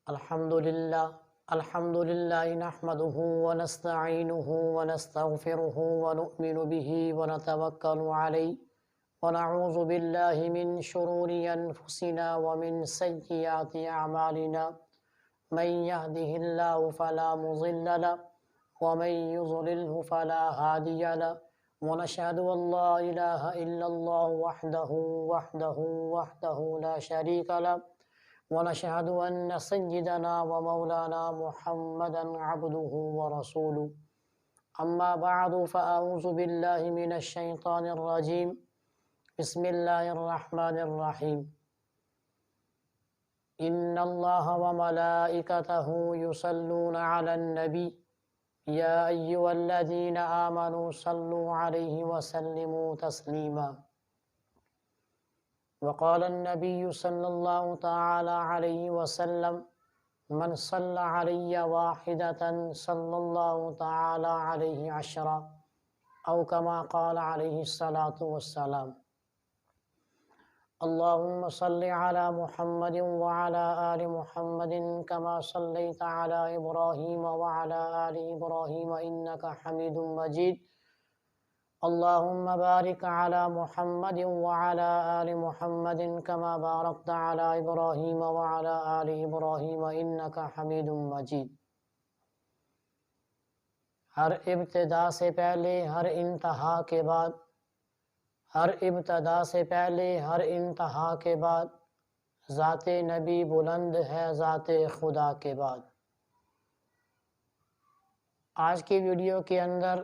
الحمد لله نحمده ونستعينه ونستغفره ونؤمن به ونتوكل عليه ونعوذ بالله من شرور أنفسنا ومن سيئات أعمالنا من يهده الله فلا مضل له ومن يضلله فلا هادي له ونشهد أن لا إله إلا الله وحده لا شريك له ونشهد أن سيدنا ومولانا محمدا عبده ورسوله أما بعد فأعوذ بالله من الشيطان الرجيم بسم الله الرحمن الرحيم إن الله وملائكته يصلون على النبي يا أيها الذين آمنوا صلوا عليه وسلموا تسليما وقال النبي صلى الله تعالى عليه وسلم من صلى علي واحدة صلى الله تعالى عليه عشرا أو كما قال عليه الصلاة والسلام اللهم صل على محمد وعلى آل محمد كما صليت على إبراهيم وعلى آل إبراهيم إنك حميد مجيد اللهم بارك على محمد وعلى آل محمد كما باركت على إبراهيم وعلى آل إبراهيم إنك حميد مجيد۔ ہر ابتدا سے پہلے ہر انتہا کے بعد، ہر ابتدا سے پہلے ہر انتہا کے بعد، ذات نبی بلند ہے ذات خدا کے بعد۔ آج کی ویڈیو کے اندر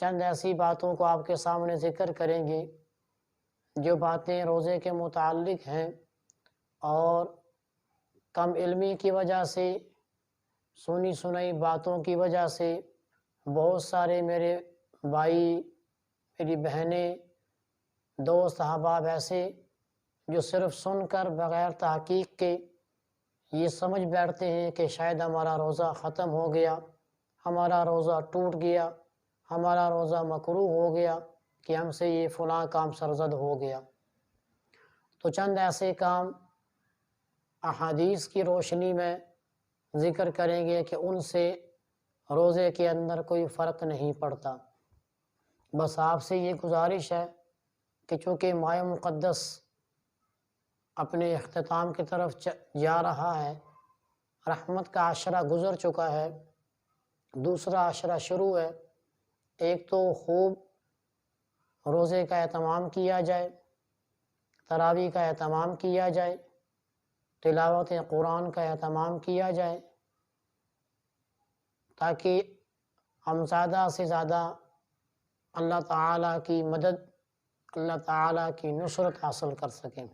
چند ایسی باتوں کو آپ کے سامنے ذکر کریں گے جو باتیں روزے کے متعلق ہیں، اور کم علمی کی وجہ سے، سنی سنائی باتوں کی وجہ سے بہت سارے میرے بھائی، میری بہنیں، دوست، احباب ایسے جو صرف سن کر بغیر تحقیق کے یہ سمجھ بیٹھتے ہیں کہ شاید ہمارا روزہ ختم ہو گیا، ہمارا روزہ ٹوٹ گیا، ہمارا روزہ مکروہ ہو گیا، کہ ہم سے یہ فلاں کام سرزد ہو گیا۔ تو چند ایسے کام احادیث کی روشنی میں ذکر کریں گے کہ ان سے روزے کے اندر کوئی فرق نہیں پڑتا۔ بس آپ سے یہ گزارش ہے کہ چونکہ ماہ مقدس اپنے اختتام کی طرف جا رہا ہے، رحمت کا عشرہ گزر چکا ہے، دوسرا عشرہ شروع ہے، ایک تو خوب روزے کا اہتمام کیا جائے، تراویح کا اہتمام کیا جائے، تلاوت قرآن کا اہتمام کیا جائے، تاکہ ہم زیادہ سے زیادہ اللہ تعالیٰ کی مدد، اللہ تعالیٰ کی نصرت حاصل کر سکیں۔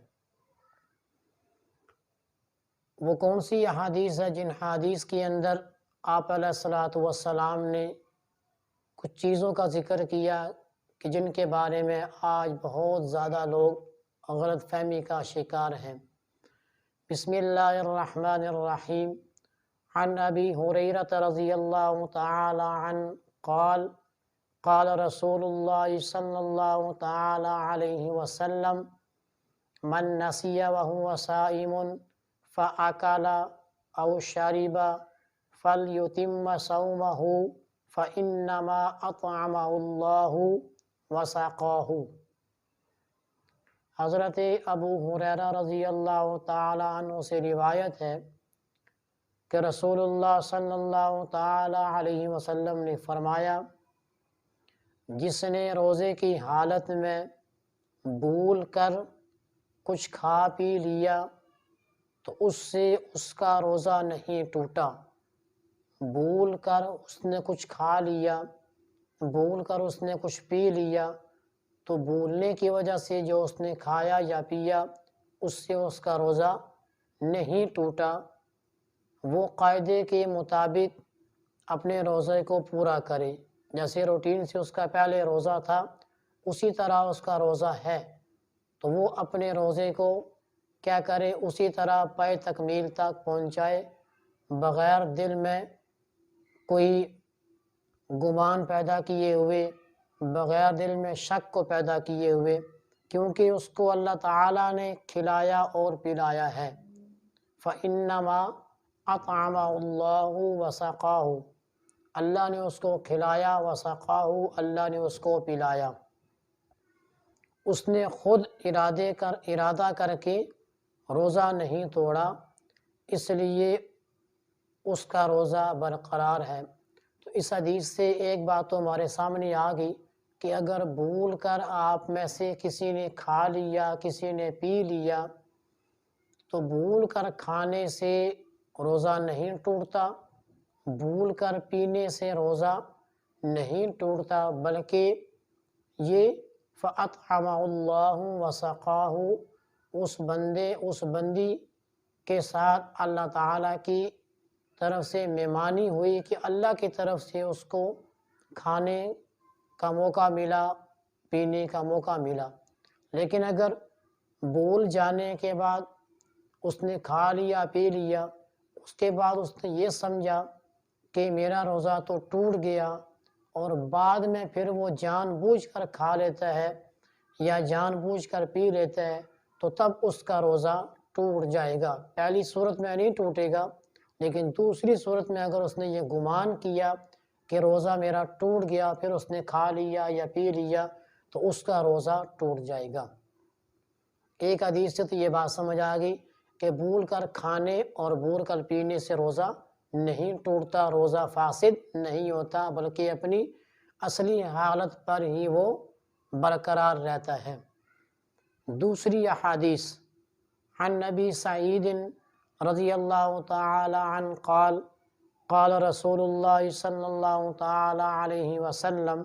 وہ کون سی احادیث ہے جن حدیث کے اندر آپ علیہ السلام نے کچھ چیزوں کا ذکر کیا کہ جن کے بارے میں آج بہت زیادہ لوگ غلط فہمی کا شکار ہیں۔ بسم اللہ الرحمن الرحیم۔ عن ابی ہریرہ رضی اللہ تعالی عنہ قال قال رسول اللہ صلی اللہ تعالی علیہ وسلم من نسی وهو صائم فأکل او شرب فلیتم صومہ فإنما أطعمه اللہ وسقاہ۔ حضرت ابو ہریرہ رضی اللہ تعالی عنہ سے روایت ہے کہ رسول اللہ صلی اللہ تعالی علیہ وسلم نے فرمایا، جس نے روزے کی حالت میں بھول کر کچھ کھا پی لیا تو اس سے اس کا روزہ نہیں ٹوٹا۔ بھول کر اس نے کچھ کھا لیا، بھول کر اس نے کچھ پی لیا، تو بھولنے کی وجہ سے جو اس نے کھایا یا پیا اس سے اس کا روزہ نہیں ٹوٹا۔ وہ قاعدے کے مطابق اپنے روزے کو پورا کرے، جیسے روٹین سے اس کا پہلے روزہ تھا اسی طرح اس کا روزہ ہے، تو وہ اپنے روزے کو کیا کرے، اسی طرح پائے تکمیل تک پہنچائے، بغیر دل میں کوئی گمان پیدا کیے ہوئے، بغیر دل میں شک کو پیدا کیے ہوئے، کیونکہ اس کو اللہ تعالیٰ نے کھلایا اور پلایا ہے۔ فَإِنَّمَا أَطْعَمَهُ اللَّهُ وَسَقَاهُ، اللہ نے اس کو کھلایا، وَسَقَاهُ، اللہ نے اس کو پلایا۔ اس نے خود ارادہ کر کے روزہ نہیں توڑا، اس لیے اس کا روزہ برقرار ہے۔ تو اس حدیث سے ایک بات تو ہمارے سامنے آ گئی کہ اگر بھول کر آپ میں سے کسی نے کھا لیا، کسی نے پی لیا، تو بھول کر کھانے سے روزہ نہیں ٹوٹتا، بھول کر پینے سے روزہ نہیں ٹوٹتا، بلکہ یہ فَأَطْعَمَهُ اللَّهُ وَسَقَاهُ، اس بندی کے ساتھ اللہ تعالیٰ کی طرف سے مہمانی ہوئی کہ اللہ کی طرف سے اس کو کھانے کا موقع ملا، پینے کا موقع ملا۔ لیکن اگر بھول جانے کے بعد اس نے کھا لیا، پی لیا، اس کے بعد اس نے یہ سمجھا کہ میرا روزہ تو ٹوٹ گیا، اور بعد میں پھر وہ جان بوجھ کر کھا لیتا ہے یا جان بوجھ کر پی لیتا ہے، تو تب اس کا روزہ ٹوٹ جائے گا۔ پہلی صورت میں نہیں ٹوٹے گا، لیکن دوسری صورت میں اگر اس نے یہ گمان کیا کہ روزہ میرا ٹوٹ گیا، پھر اس نے کھا لیا یا پی لیا، تو اس کا روزہ ٹوٹ جائے گا۔ ایک حدیث سے تو یہ بات سمجھ آ گئی کہ بھول کر کھانے اور بھول کر پینے سے روزہ نہیں ٹوٹتا، روزہ فاسد نہیں ہوتا، بلکہ اپنی اصلی حالت پر ہی وہ برقرار رہتا ہے۔ دوسری احادیث، عن نبی سعید رضی اللہ تعالی عنہ قال قال رسول اللہ صلی اللہ تعالی علیہ وسلم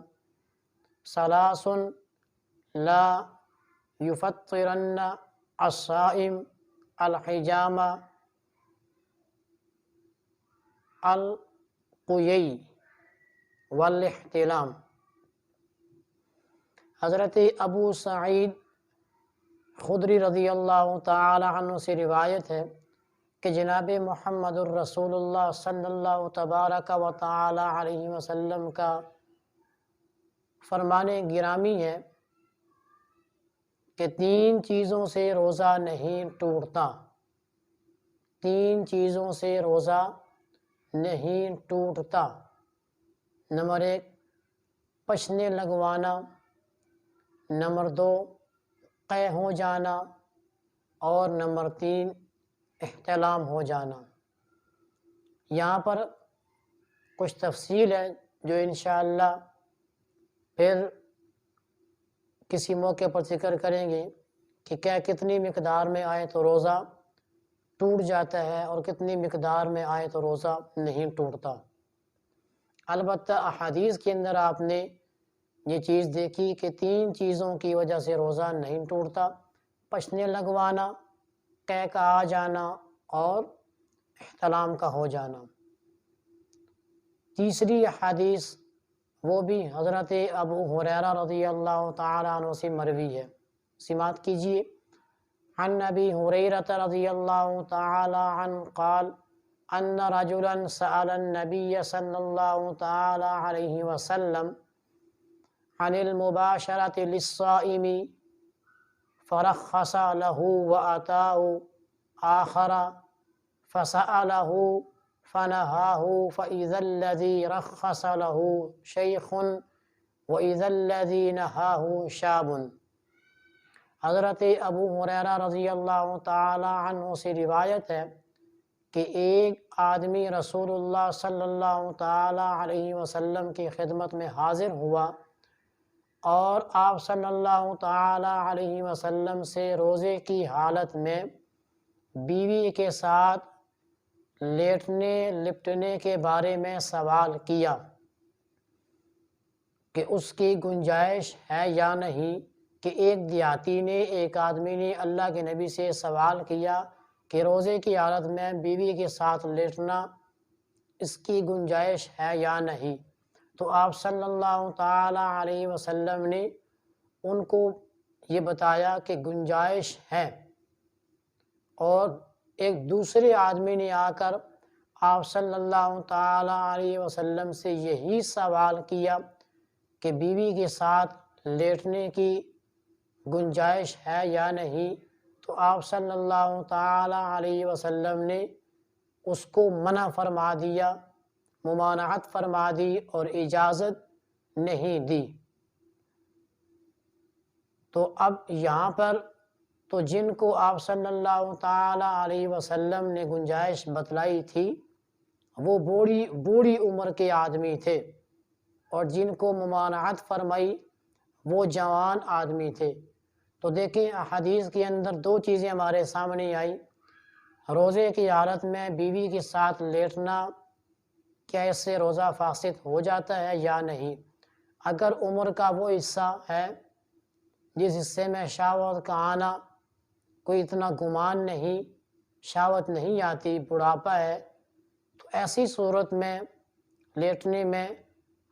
ثلاث لا یفطرن الصائم الحجامہ القیئی والاحتلام۔ حضرت ابو سعید خدری رضی اللہ تعالی عنہ سے روایت ہے کہ جناب محمد الرسول اللہ صلی اللہ تبارک و تعالی علیہ وسلم کا فرمان گرامی ہے کہ 3 چیزوں سے روزہ نہیں ٹوٹتا، 3 چیزوں سے روزہ نہیں ٹوٹتا۔ نمبر 1 پشنے لگوانا، نمبر 2 قے ہو جانا، اور نمبر 3 احتلام ہو جانا۔ یہاں پر کچھ تفصیل ہے جو انشاءاللہ پھر کسی موقع پر ذکر کریں گے کہ کیا کتنی مقدار میں آئے تو روزہ ٹوٹ جاتا ہے اور کتنی مقدار میں آئے تو روزہ نہیں ٹوٹتا۔ البتہ احادیث کے اندر آپ نے یہ چیز دیکھی کہ 3 چیزوں کی وجہ سے روزہ نہیں ٹوٹتا، پشنے لگوانا، قے کا آ جانا اور احتلام کا ہو جانا۔ تیسری حدیث وہ بھی حضرت ابو ہریرہ رضی اللہ تعالی عنہ سے مروی ہے، سماعت کیجئے۔ عن ابی ہریرہ رضی اللہ تعالی عنہ قال ان رجلا سأل النبی صلی اللہ تعالی علیہ وسلم عن المباشرة للصائم فرخص له وأتاه آخر فسأله فنهاه فإذا الذي رخص له شيخ وإذا الذي نهاه شاب۔ حضرت ابو ہریرہ رضی اللہ تعالی عنہ سے روایت ہے کہ ایک آدمی رسول اللہ صلی اللہ تعالی علیہ وسلم کی خدمت میں حاضر ہوا اور آپ صلی اللہ تعالی علیہ وسلم سے روزے کی حالت میں بیوی کے ساتھ لیٹنے لپٹنے کے بارے میں سوال کیا کہ اس کی گنجائش ہے یا نہیں، کہ ایک دیہاتی نے، ایک آدمی نے اللہ کے نبی سے سوال کیا کہ روزے کی حالت میں بیوی کے ساتھ لیٹنا اس کی گنجائش ہے یا نہیں۔ تو آپ صلی اللہ تعالی علیہ وسلم نے ان کو یہ بتایا کہ گنجائش ہے، اور ایک دوسرے آدمی نے آ کر آپ صلی اللہ تعالی علیہ وسلم سے یہی سوال کیا کہ بیوی کے ساتھ لیٹنے کی گنجائش ہے یا نہیں۔ تو آپ صلی اللہ تعالی علیہ وسلم نے اس کو منع فرما دیا، ممانعت فرما دی اور اجازت نہیں دی۔ تو اب یہاں پر تو جن کو آپ صلی اللہ تعالی علیہ وسلم نے گنجائش بتلائی تھی وہ بوڑھی عمر کے آدمی تھے، اور جن کو ممانعت فرمائی وہ جوان آدمی تھے۔ تو دیکھیں حدیث کے اندر دو چیزیں ہمارے سامنے آئی، روزے کی حالت میں بیوی کے ساتھ لیٹنا، کیا اس سے روزہ فاسد ہو جاتا ہے یا نہیں؟ اگر عمر کا وہ حصہ ہے جس حصے میں شہوت کا آنا کوئی اتنا گمان نہیں، شہوت نہیں آتی، بڑھاپا ہے، تو ایسی صورت میں لیٹنے میں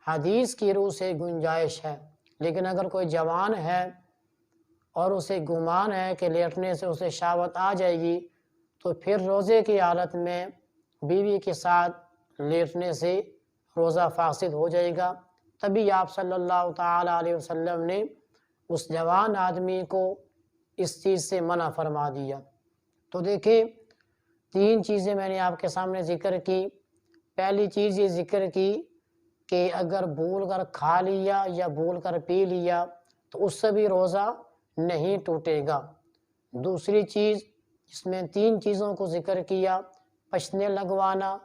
حدیث کی روح سے گنجائش ہے۔ لیکن اگر کوئی جوان ہے اور اسے گمان ہے کہ لیٹنے سے اسے شہوت آ جائے گی، تو پھر روزے کی حالت میں بیوی کے ساتھ لیٹنے سے روزہ فاسد ہو جائے گا۔ تبھی آپ صلی اللہ تعالی علیہ وسلم نے اس جوان آدمی کو اس چیز سے منع فرما دیا۔ تو دیکھیں تین چیزیں میں نے آپ کے سامنے ذکر کی۔ پہلی چیز یہ ذکر کی کہ اگر بھول کر کھا لیا یا بھول کر پی لیا تو اس سے بھی روزہ نہیں ٹوٹے گا۔ دوسری چیز جس میں تین چیزوں کو ذکر کیا، پچنے لگوانا،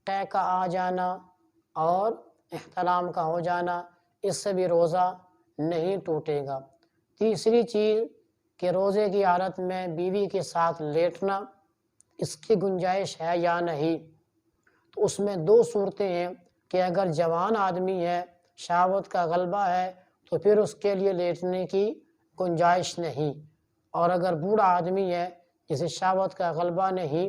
قے کا آ جانا اور احتلام کا ہو جانا، اس سے بھی روزہ نہیں ٹوٹے گا۔ تیسری چیز کہ روزے کی حالت میں بیوی کے ساتھ لیٹنا، اس کی گنجائش ہے یا نہیں؟ تو اس میں دو صورتیں ہیں کہ اگر جوان آدمی ہے، شہوت کا غلبہ ہے، تو پھر اس کے لیے لیٹنے کی گنجائش نہیں، اور اگر بوڑھا آدمی ہے جسے شہوت کا غلبہ نہیں،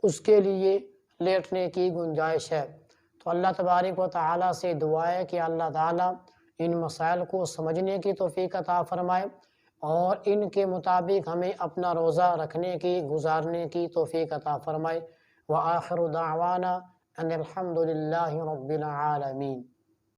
اس کے لیے لیٹنے کی گنجائش ہے۔ تو اللہ تبارک و تعالیٰ سے دعا ہے کہ اللہ تعالیٰ ان مسائل کو سمجھنے کی توفیق عطا فرمائے اور ان کے مطابق ہمیں اپنا روزہ رکھنے کی، گزارنے کی توفیق عطا فرمائے۔ وآخر دعوانا ان الحمد للہ رب العالمین۔